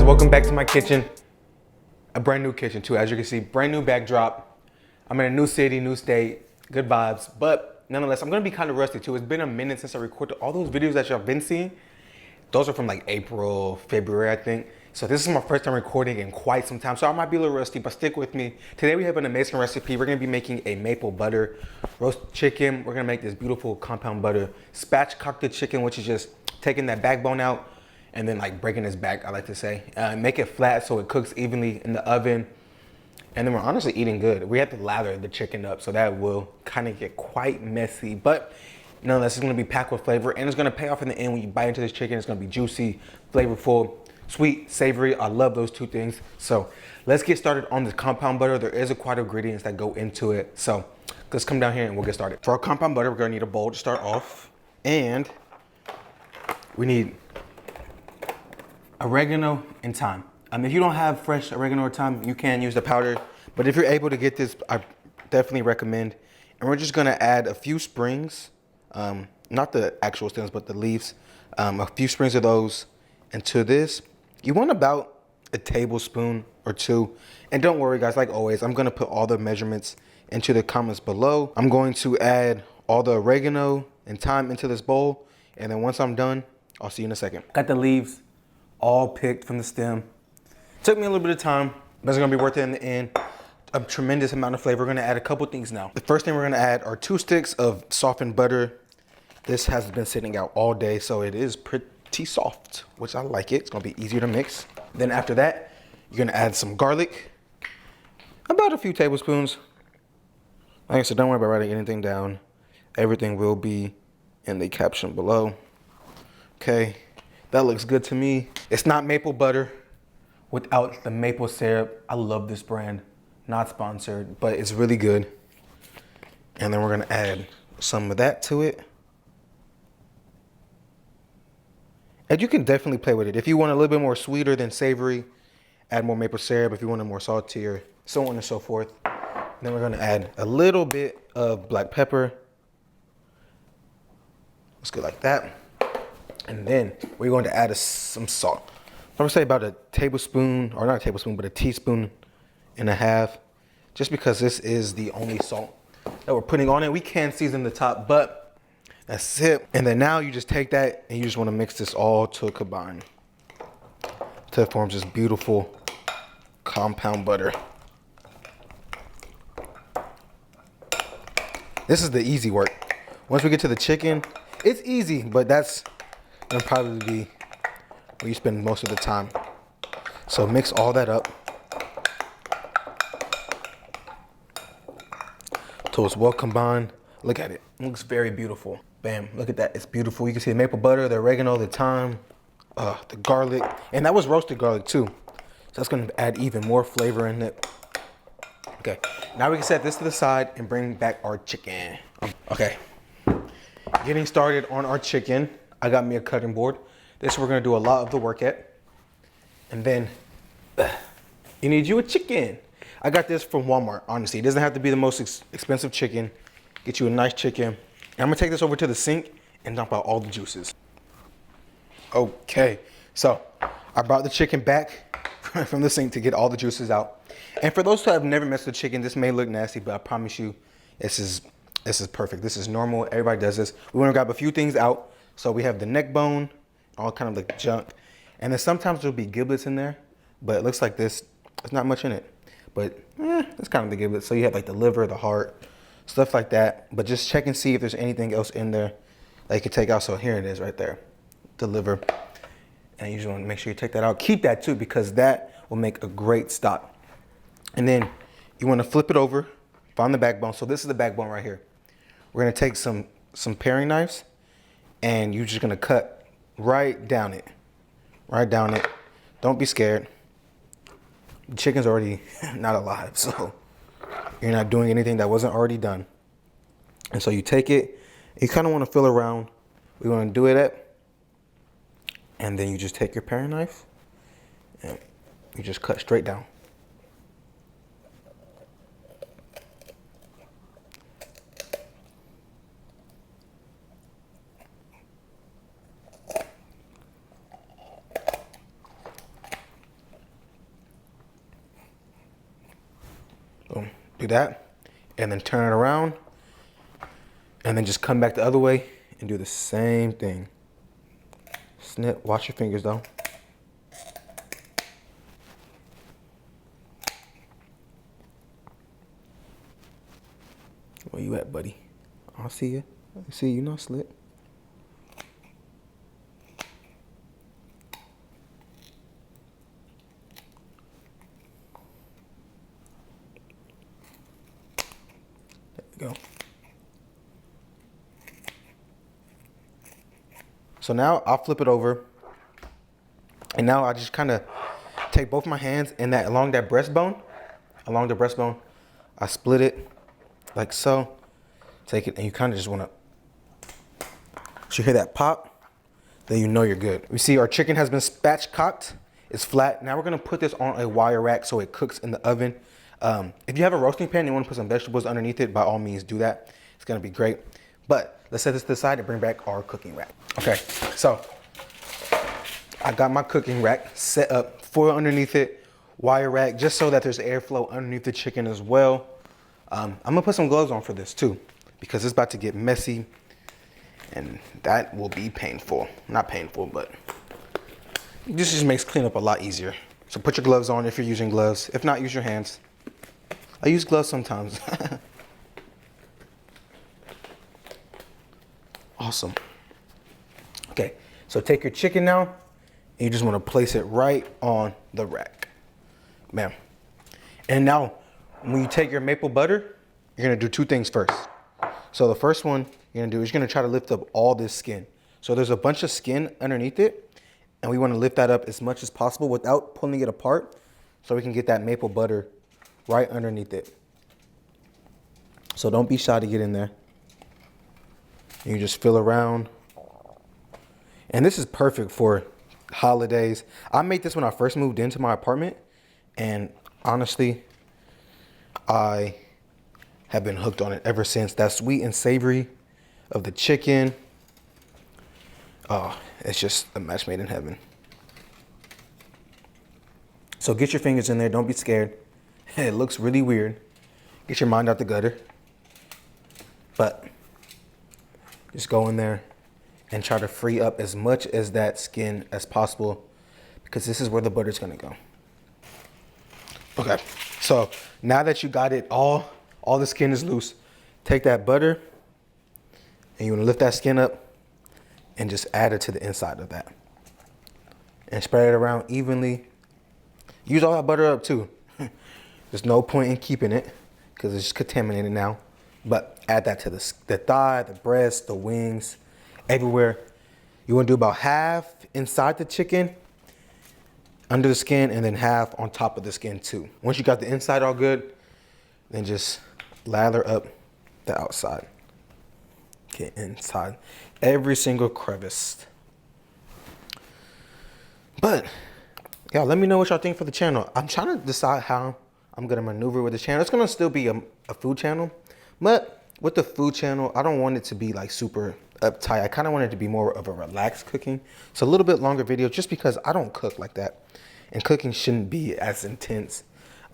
guys, welcome back to my kitchen. A brand new kitchen too, as you can see, brand new backdrop. I'm in a new city, new state, good vibes, but nonetheless, I'm gonna be kind of rusty too. It's been a minute since I recorded all those videos that y'all been seeing. Those are from like April, February, I think. So this is my first time recording in quite some time, so I might be a little rusty, but stick with me. Today we have an amazing recipe. We're gonna be making a maple butter roast chicken. We're gonna make this beautiful compound butter spatchcocked chicken, which is just taking that backbone out and then like breaking its back, I like to say. Make it flat so it cooks evenly in the oven. And then we're honestly eating good. We have to lather the chicken up, so that will kind of get quite messy. But nonetheless, it's gonna be packed with flavor, and it's gonna pay off in the end when you bite into this chicken. It's gonna be juicy, flavorful, sweet, savory. I love those two things. So let's get started on the compound butter. There is quite ingredients that go into it. So let's come down here and we'll get started. For our compound butter, we're gonna need a bowl to start off. And we need oregano and thyme. If you don't have fresh oregano or thyme, you can use the powder. But if you're able to get this, I definitely recommend. And we're just gonna add a few sprigs, not the actual stems, but the leaves. A few sprigs of those into this. You want about a tablespoon or two. And don't worry guys, like always, I'm gonna put all the measurements into the comments below. I'm going to add all the oregano and thyme into this bowl. And then once I'm done, I'll see you in a second. Got the leaves all picked from the stem. Took me a little bit of time, but it's gonna be worth it in the end. A tremendous amount of flavor. We're gonna add a couple things now. The first thing we're gonna add are 2 sticks of softened butter. This has been sitting out all day, so it is pretty soft, which I like it. It's gonna be easier to mix. Then after that, you're gonna add some garlic, about a few tablespoons. Like I said, don't worry about writing anything down. Everything will be in the caption below. Okay, that looks good to me. It's not maple butter without the maple syrup. I love this brand. Not sponsored, but it's really good. And then we're gonna add some of that to it. And you can definitely play with it. If you want a little bit more sweeter than savory, add more maple syrup. If you want it more saltier, so on and so forth. And then we're gonna add a little bit of black pepper. Let's go like that. And then we're going to add some salt. I would say about a tablespoon, or not a tablespoon, but a teaspoon and a half, just because this is the only salt that we're putting on it. We can season the top, but that's it. And then now you just take that and you just want to mix this all to a combine to form this beautiful compound butter. This is the easy work. Once we get to the chicken, it's easy, but that's gonna probably be where you spend most of the time. So mix all that up till it's well combined. Look at it, it looks very beautiful. Bam, look at that, it's beautiful. You can see the maple butter, the oregano, the thyme, the garlic, and that was roasted garlic too. So that's gonna add even more flavor in it. Okay, now we can set this to the side and bring back our chicken. Okay, getting started on our chicken. I got me a cutting board. This we're gonna do a lot of the work at. And then you need you a chicken. I got this from Walmart, honestly. It doesn't have to be the most expensive chicken. Get you a nice chicken. And I'm gonna take this over to the sink and dump out all the juices. Okay, so I brought the chicken back from the sink to get all the juices out. And for those who have never messed with chicken, this may look nasty, but I promise you, this is perfect. This is normal, everybody does this. We wanna grab a few things out. So we have the neck bone, all kind of like junk. And then sometimes there'll be giblets in there, but it looks like this, there's not much in it. But it's kind of the giblets. So you have like the liver, the heart, stuff like that. But just check and see if there's anything else in there that you can take out. So here it is right there, the liver. And you just want to make sure you take that out. Keep that too, because that will make a great stock. And then you want to flip it over, find the backbone. So this is the backbone right here. We're gonna take some paring knives, and you're just gonna cut right down it. Right down it. Don't be scared. The chicken's already not alive, so you're not doing anything that wasn't already done. And so you take it, you kind of want to feel around. We want to do it at, and then you just take your paring knife and you just cut straight down. Do that, and then turn it around, and then just come back the other way and do the same thing. Snip, watch your fingers though. Where you at, buddy? I see you. I see you, not slip. There we go. So now I'll flip it over. And now I just kind of take both my hands and that along the breastbone, I split it like so. Take it and you kind of just want to, so you hear that pop, then you know you're good. We see our chicken has been spatchcocked. It's flat. Now we're gonna put this on a wire rack so it cooks in the oven. If you have a roasting pan and you want to put some vegetables underneath it, by all means do that. It's gonna be great. But let's set this to the side and bring back our cooking rack. Okay, so I got my cooking rack set up, foil underneath it, wire rack, just so that there's airflow underneath the chicken as well. I'm gonna put some gloves on for this too, because it's about to get messy and that will be painful. Not painful, but this just makes cleanup a lot easier. So put your gloves on if you're using gloves. If not, use your hands. I use gloves sometimes. Awesome. Okay, so take your chicken now, and you just want to place it right on the rack. Bam. And now, when you take your maple butter, you're gonna do two things first. So the first one you're gonna do is you're gonna try to lift up all this skin. So there's a bunch of skin underneath it, and we wanna lift that up as much as possible without pulling it apart, so we can get that maple butter right underneath it. So don't be shy to get in there. You just feel around. And this is perfect for holidays. I made this when I first moved into my apartment, and honestly, I have been hooked on it ever since. That sweet and savory of the chicken. Oh, it's just a match made in heaven. So get your fingers in there. Don't be scared. It looks really weird. Get your mind out the gutter. But just go in there and try to free up as much as that skin as possible, because this is where the butter's gonna go. Okay, so now that you got it all the skin is loose, take that butter and you wanna lift that skin up and just add it to the inside of that. And spread it around evenly. Use all that butter up too. There's no point in keeping it because it's just contaminated now. But add that to the thigh, the breast, the wings, everywhere. You want to do about half inside the chicken, under the skin, and then half on top of the skin too. Once you got the inside all good, then just lather up the outside. Get inside every single crevice. But yeah, let me know what y'all think for the channel. I'm trying to decide how I'm gonna maneuver with the channel. It's gonna still be a food channel, but with the food channel, I don't want it to be like super uptight. I kind of want it to be more of a relaxed cooking. So a little bit longer video, just because I don't cook like that, and cooking shouldn't be as intense.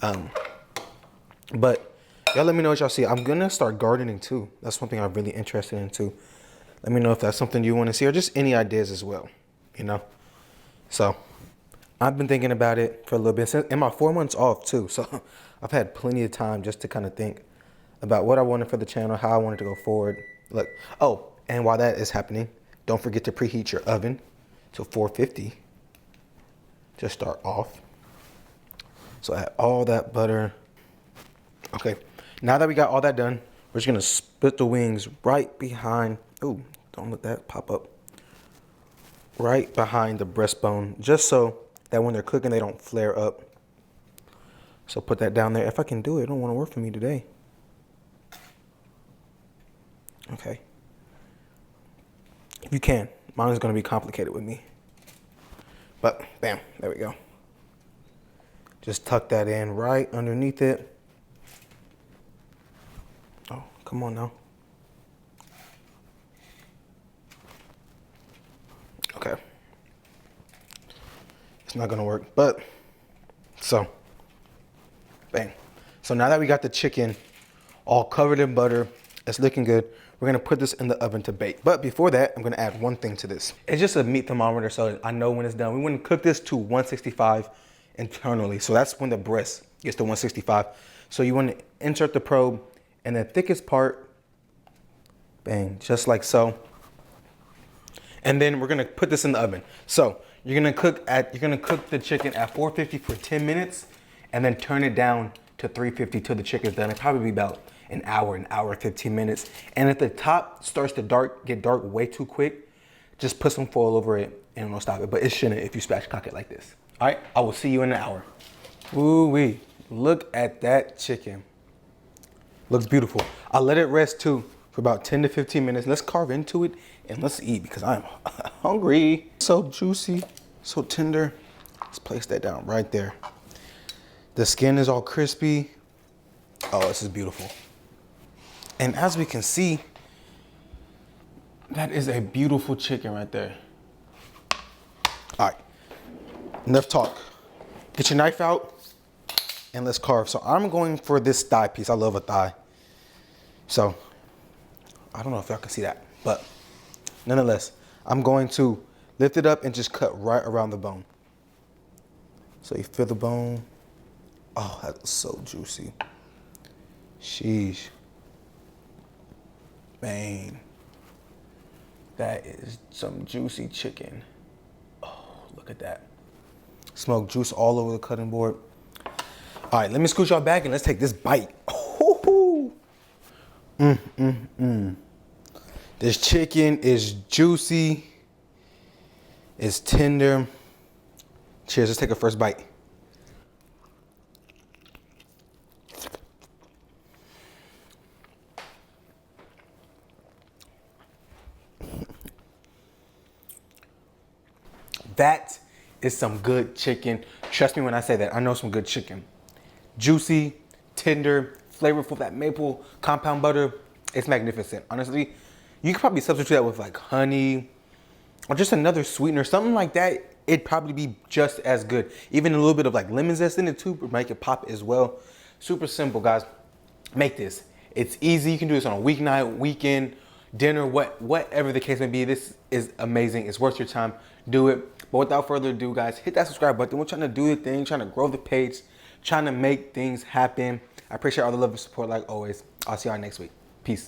But y'all let me know what y'all see. I'm gonna start gardening too. That's one thing I'm really interested in too. Let me know if that's something you want to see, or just any ideas as well, you know? So I've been thinking about it for a little bit, and my 4 months off too. So I've had plenty of time just to kind of think about what I wanted for the channel, how I wanted to go forward. Look, oh, and while that is happening, don't forget to preheat your oven to 450. Just start off. So add all that butter. Okay, now that we got all that done, we're just gonna split the wings right behind, ooh, don't let that pop up. Right behind the breastbone, just so that when they're cooking, they don't flare up. So put that down there. If I can do it, it don't want to work for me today. Okay. If you can. Mine is going to be complicated with me. But, bam, there we go. Just tuck that in right underneath it. Oh, come on now. Okay. It's not going to work, but, so, bang. So now that we got the chicken all covered in butter, it's looking good. We're gonna put this in the oven to bake. But before that, I'm gonna add one thing to this. It's just a meat thermometer, so I know when it's done. We want to cook this to 165 internally. So that's when the breast gets to 165. So you want to insert the probe in the thickest part, bang, just like so. And then we're gonna put this in the oven. So you're gonna cook the chicken at 450 for 10 minutes, and then turn it down to 350 till the chicken's done. It'll probably be about an hour, 15 minutes. And if the top starts to get dark way too quick, just put some foil over it and it'll stop it. But it shouldn't if you spatchcock it like this. All right, I will see you in an hour. Ooh-wee, look at that chicken. Looks beautiful. I'll let it rest too for about 10 to 15 minutes. Let's carve into it and let's eat because I'm hungry. So juicy, so tender. Let's place that down right there. The skin is all crispy. Oh, this is beautiful. And as we can see, that is a beautiful chicken right there. All right, enough talk. Get your knife out and let's carve. So I'm going for this thigh piece. I love a thigh. So I don't know if y'all can see that, but nonetheless, I'm going to lift it up and just cut right around the bone. So you feel the bone. Oh, that's so juicy. Sheesh. Man, that is some juicy chicken. Oh, look at that. Smoked juice all over the cutting board. All right, let me scoot y'all back and let's take this bite. Oh, This chicken is juicy. It's tender. Cheers, let's take a first bite. That is some good chicken. Trust me when I say that. I know some good chicken. Juicy, tender, flavorful. That maple compound butter, it's magnificent. Honestly, you could probably substitute that with like honey or just another sweetener, something like that. It'd probably be just as good. Even a little bit of like lemon zest in it too would make it pop as well. Super simple, guys. Make this. It's easy. You can do this on a weeknight, weekend, dinner, whatever the case may be. This is amazing. It's worth your time. Do it. But without further ado, guys, hit that subscribe button. We're trying to do the thing, trying to grow the page, trying to make things happen. I appreciate all the love and support like always. I'll see y'all next week. Peace.